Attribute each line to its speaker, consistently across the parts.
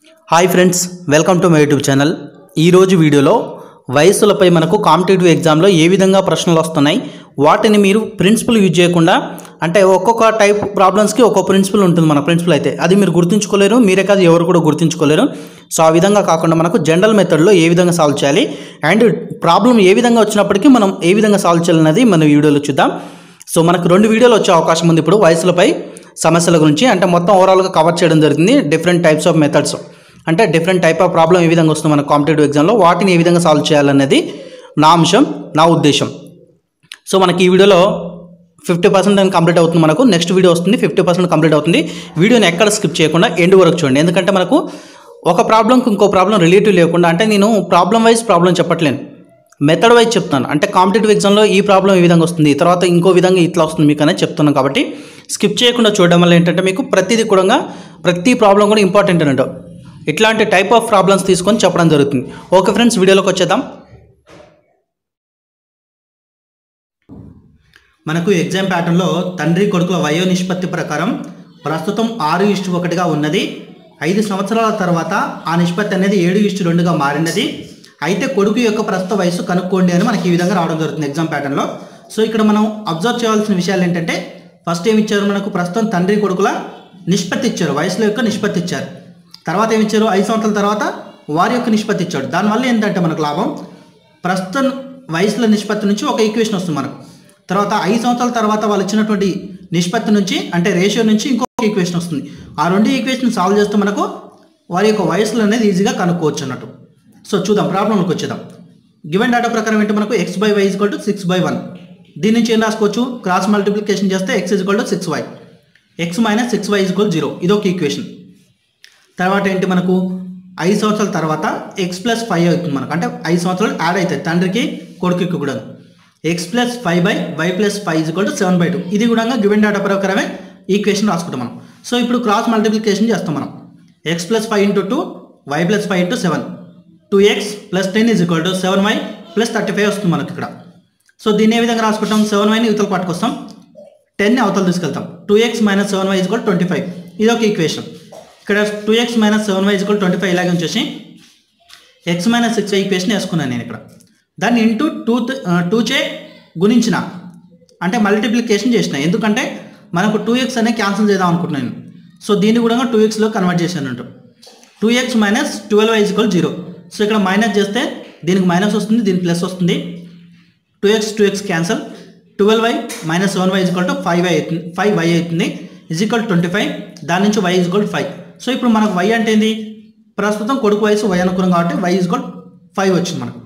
Speaker 1: Hi friends, welcome to my YouTube channel. ఈరోజు వీడియోలో వయస్సులపై మనకు కాంపిటేటివ్ ఎగ్జామ్లో ఏ విధంగా ప్రశ్నలు వస్తున్నాయి, వాటిని మీరు ప్రిన్సిపల్ యూజ్ చేయకుండా, అంటే ఒక్కొక్క టైప్ ప్రాబ్లమ్స్కి ఒక్కొక్క ప్రిన్సిపల్ ఉంటుంది. మన ప్రిన్సిపల్ అయితే అది మీరు గుర్తుంచుకోలేరు, మీరే కాదు ఎవరు కూడా గుర్తుంచుకోలేరు. సో ఆ విధంగా కాకుండా మనకు జనరల్ మెథడ్లో ఏ విధంగా సాల్వ్ చేయాలి అండ్ ప్రాబ్లం ఏ విధంగా వచ్చినప్పటికీ మనం ఏ విధంగా సాల్వ్ చేయాలన్నది మన వీడియోలో చూద్దాం. సో మనకు 2 వీడియోలు వచ్చే అవకాశం ఉంది ఇప్పుడు వయసులపై సమస్యల గురించి. అంటే మొత్తం ఓవరాల్గా కవర్ చేయడం జరిగింది. డిఫరెంట్ టైప్స్ ఆఫ్ మెథడ్స్, అంటే డిఫరెంట్ టైప్ ఆఫ్ ప్రాబ్లం ఏ విధంగా వస్తుంది మన కాంపిటేటివ్ ఎగ్జామ్లో, వాటిని ఏ విధంగా సాల్వ్ చేయాలనేది నా అంశం, నా ఉద్దేశం. సో మనకి ఈ వీడియోలో 50% కంప్లీట్ అవుతుంది. మనకు నెక్స్ట్ వీడియో వస్తుంది, 50% కంప్లీట్ అవుతుంది. వీడియోని ఎక్కడ స్కిప్ చేయకుండా ఎండ్ వరకు చూడండి. ఎందుకంటే మనకు ఒక ప్రాబ్లంకి ఇంకో ప్రాబ్లం రిలేటివ్ లేకుండా, అంటే నేను ప్రాబ్లం వైజ్ ప్రాబ్లం చెప్పట్లేను, మెథడ్ వైజ్ చెప్తాను. అంటే కాంపిటేటివ్ ఎగ్జామ్లో ఈ ప్రాబ్లం ఈ విధంగా వస్తుంది, తర్వాత ఇంకో విధంగా ఇట్లా వస్తుంది మీకు అనేది చెప్తున్నాను. కాబట్టి స్కిప్ చేయకుండా చూడడం వల్ల ఏంటంటే మీకు ప్రతిదీ కూడా, ప్రతి ప్రాబ్లం కూడా ఇంపార్టెంట్ అన్నట్టు. ఇట్లాంటి టైప్ ఆఫ్ ప్రాబ్లమ్స్ తీసుకొని చెప్పడం జరుగుతుంది. ఓకే ఫ్రెండ్స్, వీడియోలోకి వచ్చేద్దాం. మనకు ఎగ్జామ్ ప్యాటర్న్లో తండ్రి కొడుకుల వయో నిష్పత్తి ప్రకారం ప్రస్తుతం 6:1గా ఉన్నది. 5 సంవత్సరాల తర్వాత ఆ నిష్పత్తి అనేది 7:2గా మారినది. అయితే కొడుకు యొక్క ప్రస్తుత వయసు కనుక్కోండి అని మనకి ఈ విధంగా రావడం జరుగుతుంది ఎగ్జామ్ ప్యాటర్న్లో. సో ఇక్కడ మనం అబ్జర్వ్ చేయాల్సిన విషయాలు ఏంటంటే, ఫస్ట్ ఏమి ఇచ్చారు, మనకు ప్రస్తుతం తండ్రి కొడుకుల నిష్పత్తి ఇచ్చారు, వయసుల యొక్క నిష్పత్తి ఇచ్చారు. తర్వాత ఏమి ఇచ్చారు, 5 సంవత్సరాల తర్వాత వారి యొక్క నిష్పత్తి ఇచ్చాడు. దానివల్ల ఏంటంటే మనకు లాభం, ప్రస్తుతం వయసుల నిష్పత్తి నుంచి ఒక ఈక్వేషన్ వస్తుంది మనకు. తర్వాత 5 సంవత్సరాల తర్వాత వాళ్ళు ఇచ్చినటువంటి నిష్పత్తి నుంచి, అంటే రేషియో నుంచి ఇంకొక ఈక్వేషన్ వస్తుంది. ఆ 2 ఈక్వేషన్ సాల్వ్ చేస్తే మనకు వారి యొక్క వయసులు అనేది ఈజీగా కనుక్కోవచ్చు అన్నట్టు. సో చూద్దాం, ప్రాబ్లంలోకి వచ్చేద్దాం. గివెన్ డేటా ప్రకారం ఏంటి, మనకు x/y = 6/1. దీని నుంచి ఏం రాసుకోవచ్చు, క్రాస్ మల్టిప్లికేషన్ చేస్తే x = 6y, x - 6y = 0. ఇదొక ఈక్వేషన్. తర్వాత ఏంటి, మనకు 5 సంవత్సరాల తర్వాత x + 5 అవుతుంది మనకు, అంటే 5 సంవత్సరాలు యాడ్ అవుతాయి తండ్రికి కొడుకుకి కూడా. x + 5/y + 5 = 7/2. ఇది కూడా గివెన్ డేటా ప్రకారమే ఈక్వేషన్ రాసుకుంటాం మనం. సో ఇప్పుడు క్రాస్ మల్టిప్లికేషన్ చేస్తాం మనం. x + 5 × 2, y + 5 × 7, 2x + 10 = 7y + 35 వస్తుంది మనకి ఇక్కడ. సో దీన్ని ఏ విధంగా రాసుకుంటాం, 7yని ఇవతల పట్టుకొస్తాం, 10ని అవతల తీసుకెళ్తాం. 2x - 7y = 25. ఇది ఒక ఈక్వేషన్. ఇక్కడ 2x - 7y = 25 ఇలాగే ఉంచేసి x - 6y ఈక్వేషన్ వేసుకున్నాను నేను ఇక్కడ. దాన్ని ఇంటూ 2చే గుణించిన, అంటే మల్టిప్లికేషన్ చేసిన. ఎందుకంటే మనకు 2x అనేది క్యాన్సిల్ చేద్దాం అనుకుంటున్నాను. సో దీన్ని కూడా 2xలో కన్వర్ట్ చేశాను అంటూ. 2x - 12y = 0. సో ఇక్కడ మైనస్ చేస్తే దీనికి మైనస్ వస్తుంది, దీనికి ప్లస్ వస్తుంది. 2x cancel. 12y - 7y = 5y అవుతుంది, = 25. దాని నుంచి y = 5. సో ఇప్పుడు మనకు y అంటే ఏంది, ప్రస్తుతం కొడుకు వయసు y అనుకున్నాం కాబట్టి y = 5 వచ్చింది మనకు.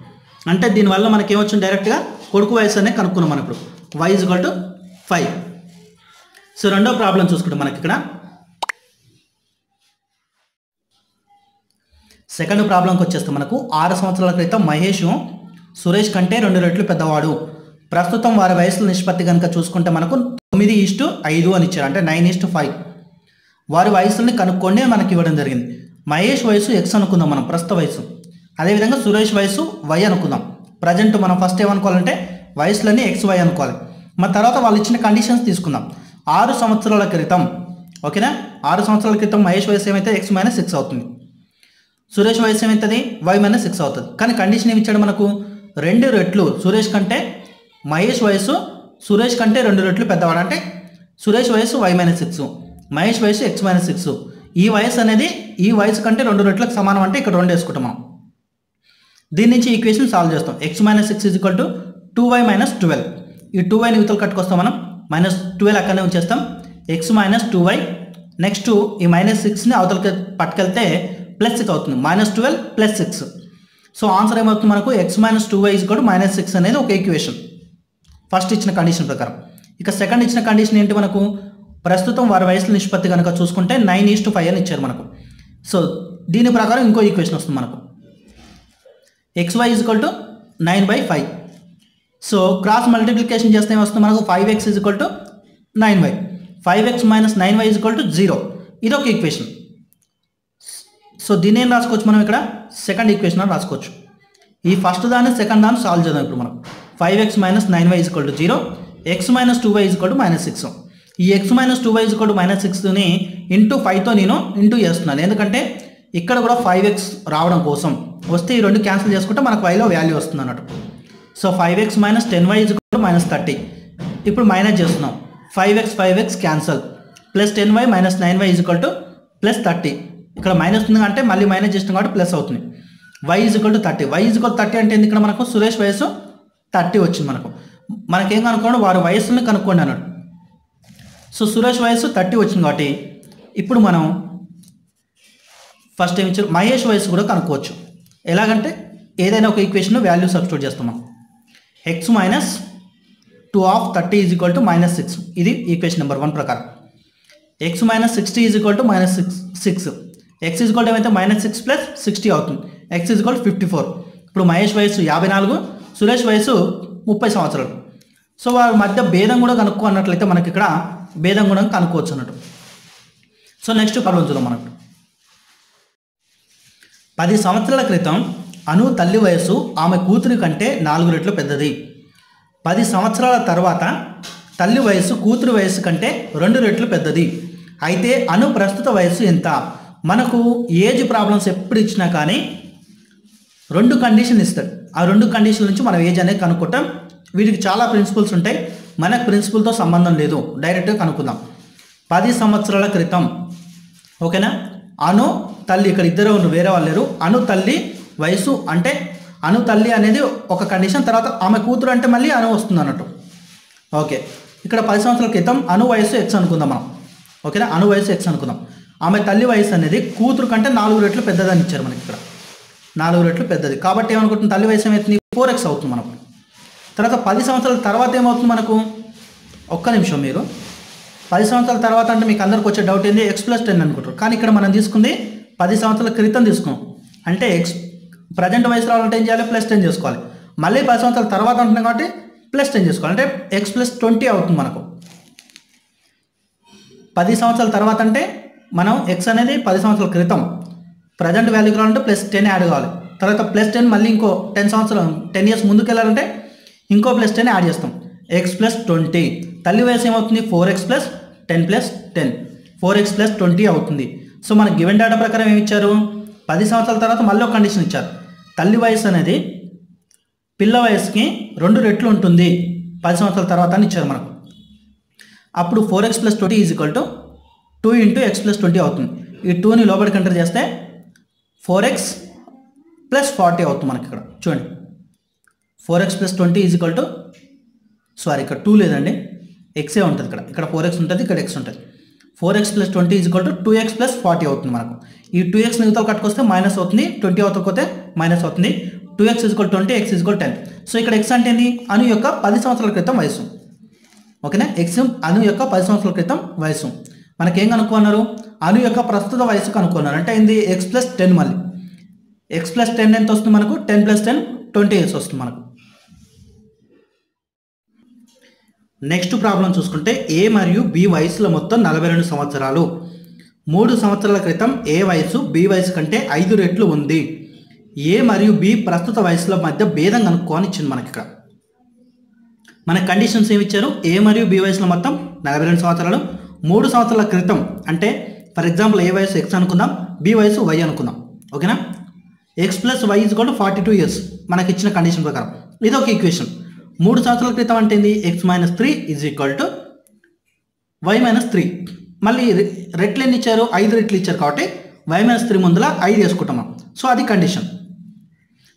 Speaker 1: అంటే దీనివల్ల మనకి ఏమొచ్చింది, డైరెక్ట్గా కొడుకు వయసు అనేది కనుక్కున్నాం మనం ఇప్పుడు, y = 5. సో రెండో ప్రాబ్లం చూసుకుంటాం మనకి ఇక్కడ. సెకండ్ ప్రాబ్లంకి వచ్చేస్తే మనకు 6 సంవత్సరాల క్రితం మహేష్ సురేష్ కంటే 2 రెట్లు పెద్దవాడు. ప్రస్తుతం వారి వయసుల నిష్పత్తి కనుక చూసుకుంటే మనకు 9:5 అని ఇచ్చారు, అంటే 9:5. వారి వయసుల్ని కనుక్కోండి మనకి ఇవ్వడం జరిగింది. మహేష్ వయసు x అనుకుందాం మనం, ప్రస్తుత వయసు. అదేవిధంగా సురేష్ వయసు y అనుకుందాం. ప్రజెంట్ మనం ఫస్ట్ ఏమనుకోవాలంటే వయసులన్నీ xy అనుకోవాలి. మన తర్వాత వాళ్ళు ఇచ్చిన కండిషన్స్ తీసుకుందాం. 6 సంవత్సరాల క్రితం, ఓకేనా, 6 సంవత్సరాల క్రితం మహేష్ వయసు ఏమైతే x - 6 అవుతుంది, సురేష్ వయసు ఏమవుతుంది y - 6 అవుతుంది. కానీ కండిషన్ ఏమి ఇచ్చాడు మనకు, 2 రెట్లు సురేష్ కంటే, మహేష్ వయసు సురేష్ కంటే 2 రెట్లు పెద్దవాడు. అంటే సురేష్ వయసు y - 6, మహేష్ వయసు x - 6. ఈ వయసు అనేది ఈ వయసు కంటే 2 రెట్లకు సమానం, అంటే ఇక్కడ 2 వేసుకుంటాం మనం. దీని నుంచి ఈక్వేషన్ సాల్వ్ చేస్తాం. x - 6 = 2y - 12. ఈ 2yని ఇవతల కట్టుకొస్తాం మనం, -12 అక్కడనే ఉంచేస్తాం. x - 2y, నెక్స్ట్ ఈ -6ని అవతలకి పట్టుకెళ్తే +6 అవుతుంది, -12 + 6. సో ఆన్సర్ ఏమవుతుంది మనకు, x - 2y = -6 అనేది ఒక ఈక్వేషన్ ఫస్ట్ ఇచ్చిన కండిషన్ ప్రకారం. ఇక సెకండ్ ఇచ్చిన కండిషన్ ఏంటి, మనకు ప్రస్తుతం వారి వయసుల నిష్పత్తి కనుక చూసుకుంటే 9:5 అని ఇచ్చారు మనకు. సో దీని ప్రకారం ఇంకో ఈక్వేషన్ వస్తుంది మనకు, xy = 9/5. సో క్రాస్ మల్టిప్లికేషన్ చేస్తే ఏమొస్తుంది మనకు, 5x = 9y, 5x - 9y = 0. ఇది ఒక ఈక్వేషన్. సో దీన్ని ఏం రాసుకోవచ్చు మనం, ఇక్కడ సెకండ్ ఈక్వేషన్ అని రాసుకోవచ్చు. ఈ ఫస్ట్ దాన్ని సెకండ్ దాన్ని సాల్వ్ చేద్దాం ఇప్పుడు మనం. 5x - 9y = 0, x - 2y = -6. ఈ x - 2y = -6ని ఇంటూ 5తో నేను ఇంటూ చేస్తున్నాను. ఎందుకంటే ఇక్కడ కూడా 5x రావడం కోసం వస్తే ఈ రెండు క్యాన్సిల్ చేసుకుంటే మనకు వైలో వాల్యూ వస్తుంది అన్నట్టు. So 5x minus 10y minus 30. ఇప్పుడు మైనస్ చేస్తున్నాం. 5x cancel, plus 10y minus 9y plus 30. ఇక్కడ మైనస్ ఉంది అంటే మళ్ళీ మైనస్ చేసినాం కాబట్టి ప్లస్ అవుతుంది. y 30. y 30 అంటే ఏంది? ఇక్కడ మనకు సురేష్ వయసు 30 వచ్చింది. మనకేం కనుక్కోండి, వారి వయసుని కనుక్కోండి అన్నాడు. సో సురేష్ వయసు 30 వచ్చింది కాబట్టి ఇప్పుడు మనం ఫస్ట్ ఏమి ఇచ్చారు, మహేష్ వయసు కూడా కనుక్కోవచ్చు. ఎలాగంటే ఏదైనా ఒక ఈక్వేషన్ వాల్యూ సబ్స్టిట్యూట్ చేస్తాం మనం. x minus 2 of 30 is equal to minus 6. ఇది ఈక్వేషన్ నెంబర్ 1 ప్రకారం. x minus 60 is equal to minus 6. x is equal to ఏమైతే మైనస్ 6 ప్లస్ 60 అవుతుంది. x is equal to 54. ఇప్పుడు మహేష్ వయసు 54, సురేష్ వయసు 30 సంవత్సరాలు. సో వారి మధ్య భేదం కూడా కనుక్కో అన్నట్లయితే మనకి ఇక్కడ భేదం కూడా కనుక్కోవచ్చు అన్నట్టు. సో నెక్స్ట్ ప్రాబ్లం చూద్దాం. మనకు 10 సంవత్సరాల క్రితం అను తల్లి వయసు ఆమె కూతురి కంటే 4 రెట్లు పెద్దది. 10 సంవత్సరాల తర్వాత తల్లి వయసు కూతురి వయసు కంటే 2 రెట్లు పెద్దది. అయితే అను ప్రస్తుత వయసు ఎంత? మనకు ఏజ్ ప్రాబ్లమ్స్ ఎప్పుడు ఇచ్చినా కానీ 2 కండిషన్ ఇస్తాడు. ఆ 2 కండిషన్ నుంచి మనం ఏజ్ అనేది కనుక్కుంటాం. వీటికి చాలా ప్రిన్సిపల్స్ ఉంటాయి. మనకు ప్రిన్సిపల్తో సంబంధం లేదు, డైరెక్ట్గా కనుక్కుందాం. 10 సంవత్సరాల క్రితం, ఓకేనా? అను తల్లి, ఇక్కడ ఇద్దరు వేరే వాళ్ళు లేరు. అను తల్లి వయసు అంటే అను తల్లి అనేది ఒక కండిషన్, తర్వాత ఆమె కూతురు అంటే మళ్ళీ అను వస్తుంది అన్నట్టు. ఓకే, ఇక్కడ 10 సంవత్సరాల క్రితం అను వయసు x అనుకుందాం మనం, ఓకేనా? అను వయసు x అనుకుందాం. ఆమె తల్లి వయసు అనేది కూతురు కంటే 4 రెట్లు పెద్దదని ఇచ్చారు మనకి. ఇక్కడ 4 రెట్లు పెద్దది కాబట్టి ఏమనుకుంటుంది, తల్లి వయసు ఏమవుతుంది? 4x అవుతుంది మనకు. తర్వాత 10 సంవత్సరాల తర్వాత ఏమవుతుంది మనకు? ఒక్క నిమిషం, మీరు 10 సంవత్సరాల తర్వాత అంటే మీకు అందరికి వచ్చే డౌట్ ఏంది, x ప్లస్ 10 అనుకుంటారు. కానీ ఇక్కడ మనం తీసుకుంది 10 సంవత్సరాల క్రితం తీసుకున్నాం. అంటే x ప్రజెంట్ వయసు రావాలంటే ఏం చేయాలి? ప్లస్ 10 చేసుకోవాలి. మళ్ళీ 10 సంవత్సరాల తర్వాత అంటున్నాం కాబట్టి ప్లస్ 10 చేసుకోవాలి. అంటే x ప్లస్ 20 అవుతుంది మనకు. 10 సంవత్సరాల తర్వాత అంటే మనం x అనేది 10 సంవత్సరాల క్రితం, ప్రజెంట్ వాల్యూ కావాలంటే ప్లస్ 10 యాడ్ కావాలి. తర్వాత ప్లస్ 10 మళ్ళీ ఇంకో 10 ఇయర్స్ ముందుకు వెళ్ళాలంటే ఇంకో ప్లస్ 10 యాడ్ చేస్తాం. x plus 20. తల్లి వయసు ఏమవుతుంది? 4x plus 10 plus 10, 4x plus 20 అవుతుంది. సో మనకి గివెన్ డేటా ప్రకారం ఏమి ఇచ్చారు? 10 సంవత్సరాల తర్వాత మళ్ళీ ఒక కండిషన్ ఇచ్చారు. తల్లి వయసు అనేది పిల్ల వయసుకి 2 రెట్లు ఉంటుంది 10 సంవత్సరాల తర్వాత అని ఇచ్చారు మనకు. అప్పుడు 4x plus 20 is equal to 2 into x plus 20 అవుతుంది. ఈ 2ని లోపలికి ఎంటర్ చేస్తే 4x ప్లస్ 40 అవుతుంది మనకి. ఇక్కడ చూడండి, 4x plus 20 is equal to, sorry ఇక్కడ 2 లేదండి, ఎక్సే ఉంటుంది. ఇక్కడ 4x ఉంటుంది, ఇక్కడ x ఉంటుంది. 4x plus 20 is equal to 2x plus 40 అవుతుంది మనకు. ఈ 2x యువతలు కట్టుకొస్తే మైనస్ అవుతుంది, 20 అవతలకొస్తే మైనస్ అవుతుంది. 2x is equal 20, x is equal 10. So ఇక్కడ x అంటే ఏంది? అను యొక్క 10 సంవత్సరాల క్రితం వయసు, ఓకేనా? x అను యొక్క 10 సంవత్సరాల క్రితం వయసు. మనకేం కనుక్కున్నారు? అను యొక్క ప్రస్తుత వయసు కనుక్కున్నారు. అంటే ఏంది? x plus 10. మళ్ళీ x ప్లస్ 10 ఎంత వస్తుంది మనకు? 10 ప్లస్ 10 20 ఇయర్స్ వస్తుంది మనకు. నెక్స్ట్ ప్రాబ్లం చూసుకుంటే ఏ మరియు బి వయసుల మొత్తం 42 సంవత్సరాలు. 3 సంవత్సరాల క్రితం ఏ వయసు బి వయసు కంటే 5 రెట్లు ఉంది. ఏ మరియు బి ప్రస్తుత వయసుల మధ్య భేదం కనుక్కోని ఇచ్చింది మనకి. ఇక్కడ మన కండిషన్స్ ఏమి ఇచ్చారు? ఏ మరియు బి వయసుల మొత్తం 42 సంవత్సరాలు. 3 సంవత్సరాల క్రితం అంటే ఫర్ ఎగ్జాంపుల్ ఏ వయసు x అనుకుందాం, బి వయసు y అనుకుందాం, ఓకేనా? x plus y is equal to 42 years మనకి ఇచ్చిన కండిషన్ ప్రకారం. ఇది ఒక ఈక్వేషన్. 3 సంవత్సరాల క్రితం అంటే ఏంది? x minus 3 is equal to y minus 3. మళ్ళీ రెట్లు ఎన్ని ఇచ్చారు? 5 రెట్లు ఇచ్చారు కాబట్టి y మైనస్ 3 ముందుల 5 వేసుకుంటాం మనం. సో అది కండిషన్.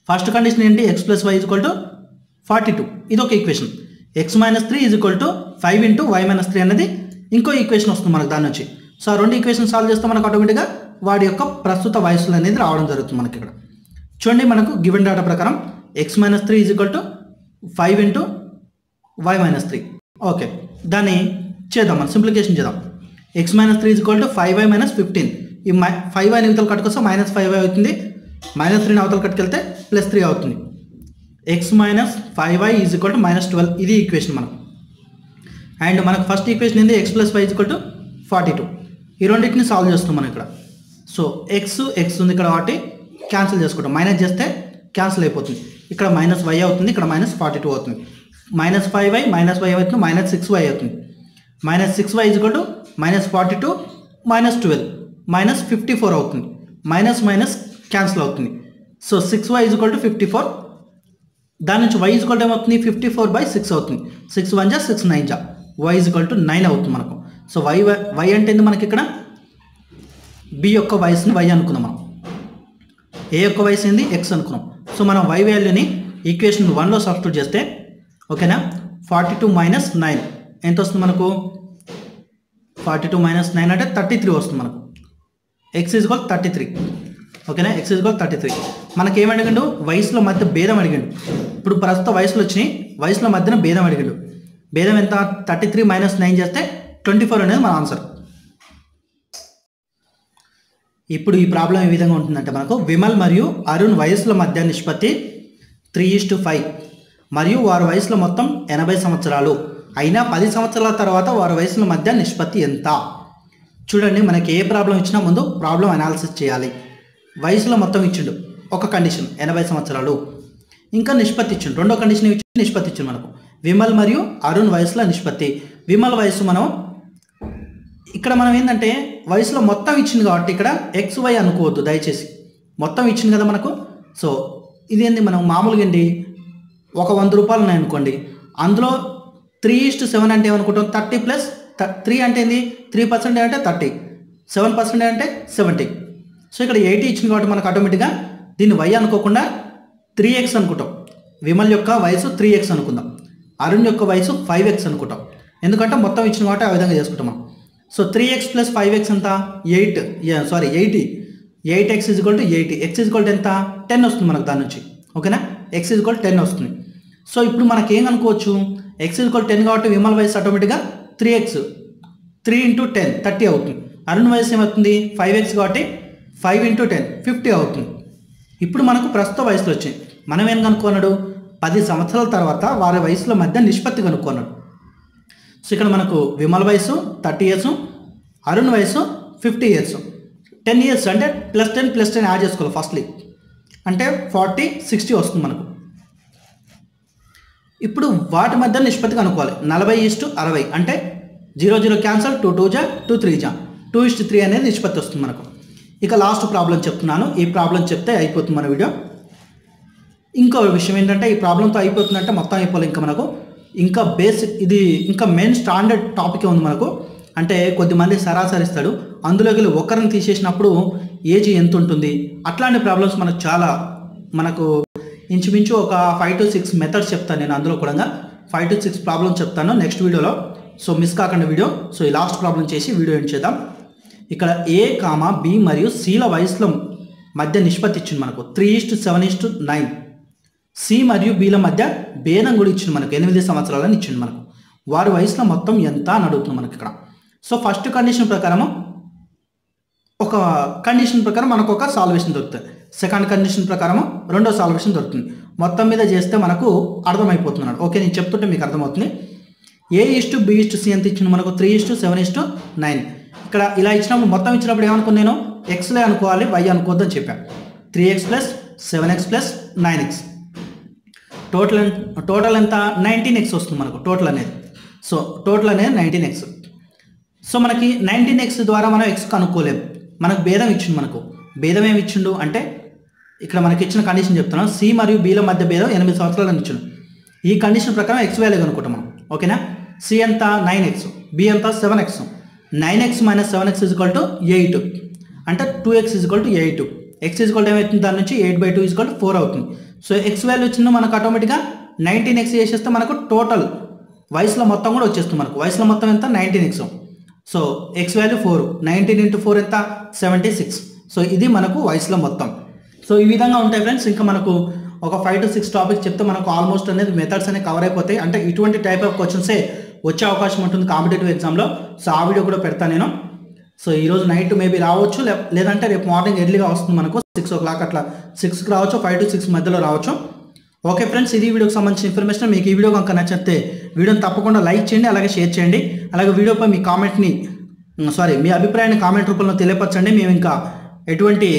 Speaker 1: ఫస్ట్ కండిషన్ ఏంటి? x plus y is equal to 42. ఇది ఒక equation. x minus 3 is equal to 5 into y minus 3 అనేది ఇంకో ఈక్వేషన్ వస్తుంది మనకు దాని నుంచి. సో ఆ 2 ఈక్వేషన్ సాల్వ్ చేస్తే మనకు ఆటోమేటిక్గా వాడి యొక్క ప్రస్తుత వయసులు అనేది రావడం జరుగుతుంది మనకి. ఇక్కడ చూడండి, మనకు గివెన్ డేటా ప్రకారం x minus 3 is equal to 5 into y minus 3. Okay, దాన్ని చేద్దాం, మనం సింప్లికేషన్ చేద్దాం. x minus 3 is equal to 5y minus 15. ఈ 5y అవతల కట్టుకొస్తే మైనస్ 5y అవుతుంది, మైనస్ 3ని అవతల కట్టుకెళ్తే ప్లస్ 3 అవుతుంది. x minus 5y is equal to minus 12. ఇది ఈక్వేషన్ మనకు. అండ్ మనకు ఫస్ట్ ఈక్వేషన్ ఏంది? x plus y is equal to 42. ఈ రెండింటిని సాల్వ్ చేస్తాం మనం ఇక్కడ. సో x ఉంది ఇక్కడ కాబట్టి క్యాన్సిల్ చేసుకుంటాం, మైనస్ చేస్తే క్యాన్సిల్ అయిపోతుంది. ఇక్కడ మైనస్ y అవుతుంది, ఇక్కడ మైనస్ 42 అవుతుంది. మైనస్ 5y మైనస్ y అవుతుంది, మైనస్ 6y అవుతుంది. Minus 6y is equal to minus 42 minus 12 minus 54 అవుతుంది. మైనస్ మైనస్ క్యాన్సిల్ అవుతుంది. So 6y = 54. దాని నుంచి y = ఏమవుతుంది 54/6 అవుతుంది. 6 1 జా 6 9 జా y = 9 అవుతుంది మనకు. సో y అంటే ఏంది మనకి ఇక్కడ b యొక్క వయసుని y అనుకున్నాం, మనం a యొక్క వయసు ఏంది x అనుకున్నాం. సో మనం y వాల్యూని ఈక్వేషన్ 1లో సబ్స్టిట్యూట్ చేస్తే ఓకేనా 42 - 9 ఎంత వస్తుంది మనకు 42 - 9 అంటే 33 వస్తుంది మనకు. x = 33 ఓకేనా. x = 33. మనకి ఏం అడిగిండు వయసులో మధ్య భేదం అడిగిండు. ఇప్పుడు ప్రస్తుత వయసులో వచ్చినాయి, వయసులో మధ్యన భేదం అడిగిండు. భేదం ఎంత 33 - 9 చేస్తే 24 అనేది మన ఆన్సర్. ఇప్పుడు ఈ ప్రాబ్లం ఏ విధంగా ఉంటుందంటే మనకు విమల్ మరియు అరుణ్ వయసుల మధ్య నిష్పత్తి 3:5 మరియు వారి వయసులో మొత్తం 80 సంవత్సరాలు అయినా 10 సంవత్సరాల తర్వాత వారి వయసుల మధ్య నిష్పత్తి ఎంత? చూడండి, మనకి ఏ ప్రాబ్లం ఇచ్చినా ముందు ప్రాబ్లం అనాలిసిస్ చేయాలి. వయసులో మొత్తం ఇచ్చిండు ఒక కండిషన్ 80 సంవత్సరాలు, ఇంకా నిష్పత్తి ఇచ్చిండు రెండో కండిషన్ ఇచ్చి నిష్పత్తి ఇచ్చిండు మనకు విమల్ మరియు అరుణ్ వయసుల నిష్పత్తి. విమల్ వయసు మనం ఇక్కడ మనం ఏంటంటే వయసులో మొత్తం ఇచ్చింది కాబట్టి ఇక్కడ XY అనుకోవద్దు దయచేసి, మొత్తం ఇచ్చింది కదా మనకు. సో ఇదేంది మనం మామూలుగా ఏంటి ఒక 100 రూపాయలు ఉన్నాయి అనుకోండి, అందులో 3:7 అంటే ఏమనుకుంటాం 30 + 3 అంటే ఏంది 3% అంటే 30, 7% అంటే 70. సో ఇక్కడ 80 ఇచ్చింది కాబట్టి మనకు ఆటోమేటిక్గా దీన్ని y అనుకోకుండా 3x అనుకుంటాం. విమల్ యొక్క వయసు 3x అనుకుందాం, అరుణ్ యొక్క వయసు 5x అనుకుంటాం. ఎందుకంటే మొత్తం ఇచ్చిన కాబట్టి ఆ విధంగా చేసుకుంటాం మనం. సో 3x + 5x ఎంత 80. 8x = 80. x = ఎంత 10 వస్తుంది మనకు దాని నుంచి ఓకేనా. x = 10 వస్తుంది. సో ఇప్పుడు మనకి ఏం అనుకోవచ్చు x = 10 కాబట్టి విమల్ వయసు ఆటోమేటిక్గా 3x 3 × 10 30 అవుతుంది. అరుణ్ వయసు ఏమవుతుంది 5x కాబట్టి 5 × 10 50 అవుతుంది. ఇప్పుడు మనకు ప్రస్తుత వయసులో వచ్చింది, మనం ఏం కనుక్కున్నాడు 10 సంవత్సరాల తర్వాత వారి వయసుల మధ్య నిష్పత్తి కనుక్కున్నాడు. సో ఇక్కడ మనకు విమల్ వయసు 30 ఇయర్స్, అరుణ్ వయసు 50 ఇయర్స్. 10 ఇయర్స్ అంటే +10 + 10 యాడ్ చేసుకోవాలి ఫస్ట్లీ, అంటే 40 60 వస్తుంది మనకు. ఇప్పుడు వాటి మధ్య నిష్పత్తి కనుక్కోవాలి 40:60 అంటే 0 0 క్యాన్సల్ 2 2 జా 2 3 జా 2:3 అనేది నిష్పత్తి వస్తుంది మనకు. ఇక లాస్ట్ ప్రాబ్లం చెప్తున్నాను, ఈ ప్రాబ్లం చెప్తే అయిపోతుంది మన వీడియో. ఇంకో విషయం ఏంటంటే ఈ ప్రాబ్లంతో అయిపోతుందంటే మొత్తం అయిపోవాలి, ఇంకా మనకు ఇంకా బేసిక్ ఇది ఇంకా మెయిన్ స్టాండర్డ్ టాపిక్ ఉంది మనకు. అంటే కొద్దిమంది సరాసరి ఇస్తాడు, అందులోకి ఒకరిని తీసేసినప్పుడు ఏజ్ ఎంత ఉంటుంది, అట్లాంటి ప్రాబ్లమ్స్ మనకు చాలా మనకు ఇంచుమించు ఒక 5 to 6 మెథడ్స్ చెప్తాను నేను. అందులో కూడా 5 to 6 ప్రాబ్లమ్స్ చెప్తాను నెక్స్ట్ వీడియోలో. సో మిస్ కాకుండా వీడియో. సో ఈ లాస్ట్ ప్రాబ్లం చేసి వీడియో ఎండ్ చేద్దాం. ఇక్కడ A, B మరియు Cల వయసుల మధ్య నిష్పత్తి ఇచ్చింది మనకు 3:7:9. C మరియు Bల మధ్య భేదం కూడా ఇచ్చింది మనకు 8 సంవత్సరాలని ఇచ్చింది మనకు. వారి వయసులో మొత్తం ఎంత అని అడుగుతుంది మనకి ఇక్కడ. సో ఫస్ట్ కండిషన్ ప్రకారము ఒక కండిషన్ ప్రకారం మనకు ఒక సాల్వేషన్ దొరుకుతుంది, సెకండ్ కండిషన్ ప్రకారం రెండో సాల్వేషన్ దొరుకుతుంది. మొత్తం మీద చేస్తే మనకు అర్థమైపోతున్నాడు. ఓకే, నేను చెప్తుంటే మీకు అర్థమవుతుంది. A:B:C ఎంత ఇచ్చింది మనకు 3:7:9. ఇక్కడ ఇలా ఇచ్చినప్పుడు మొత్తం ఇచ్చినప్పుడు ఏమనుకున్నాను నేను ఎక్స్లే అనుకోవాలి y అనుకోవద్దని చెప్పాను. 3x + 7x + 9x టోటల్ ఎంత 19x వస్తుంది మనకు టోటల్ అనేది. సో టోటల్ అనేది 19x. సో మనకి 19x ద్వారా మనం x కనుక్కోలేము, మనకు భేదం ఇచ్చిండు. మనకు భేదం ఏమి ఇచ్చిండు అంటే ఇక్కడ మనకి ఇచ్చిన కండిషన్ చెప్తున్నాం, C మరియు Bల మధ్య భేదం 8 సంవత్సరాలని ఇచ్చిండు. ఈ కండిషన్ ప్రకారం x వాల్యూ కనుక్కుంటాం మనం ఓకేనా. C ఎంత 9x, B ఎంత 7x. 9x - 7x = 8 అంటే 2x = 8. x ఏమవుతుంది దాని నుంచి 8/2 = 4 అవుతుంది. సో x వాల్యూ వచ్చిందో మనకు ఆటోమేటిక్గా 19x చేసేస్తే మనకు టోటల్ వయసులో మొత్తం కూడా వచ్చేస్తుంది. మనకు వయసులో మొత్తం ఎంత 19x. సో x వాల్యూ 4, 19 × 4 ఎంత 76. సో ఇది మనకు వయసులో మొత్తం. సో ఈ విధంగా ఉంటాయి ఫ్రెండ్స్. ఇంకా మనకు ఒక 5 to 6 టాపిక్స్ చెప్తే మనకు ఆల్మోస్ట్ అనేది మెథడ్స్ అనేవి కవర్ అయిపోతాయి. అంటే ఇటువంటి టైప్ ఆఫ్ క్వశ్చన్సే వచ్చే అవకాశం ఉంటుంది కాంపిటేటివ్ ఎగ్జామ్లో. సో ఆ వీడియో కూడా పెడతాను నేను. సో ఈరోజు నైట్ మేబీ రావచ్చు, లేదంటే రేపు మార్నింగ్ ఎర్లీగా వస్తుంది మనకు 6 o'clock అట్లా 6కి రావచ్చు, 5 to 6 మధ్యలో రావచ్చు. ఓకే ఫ్రెండ్స్, ఇది వీడియోకి సంబంధించిన ఇన్ఫర్మేషన్. మీకు ఈ వీడియో కనుక నచ్చితే వీడియోని తప్పకుండా లైక్ చేయండి, అలాగే షేర్ చేయండి. అలాగే వీడియోపై మీ మీ అభిప్రాయాన్ని కామెంట్ రూపంలో తెలియపరచండి. మేము ఇంకా ఎటువంటి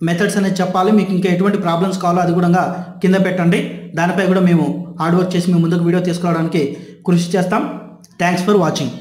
Speaker 1: మెథడ్స్ అనేది చెప్పాలి, మీకు ఇంకా ఎటువంటి ప్రాబ్లమ్స్ కావాలో అది కూడా కింద పెట్టండి. దానిపై కూడా మేము హార్డ్ వర్క్ చేసి మీ ముందుకు వీడియో తీసుకురావడానికి కృషి చేస్తాం. Thanks for watching.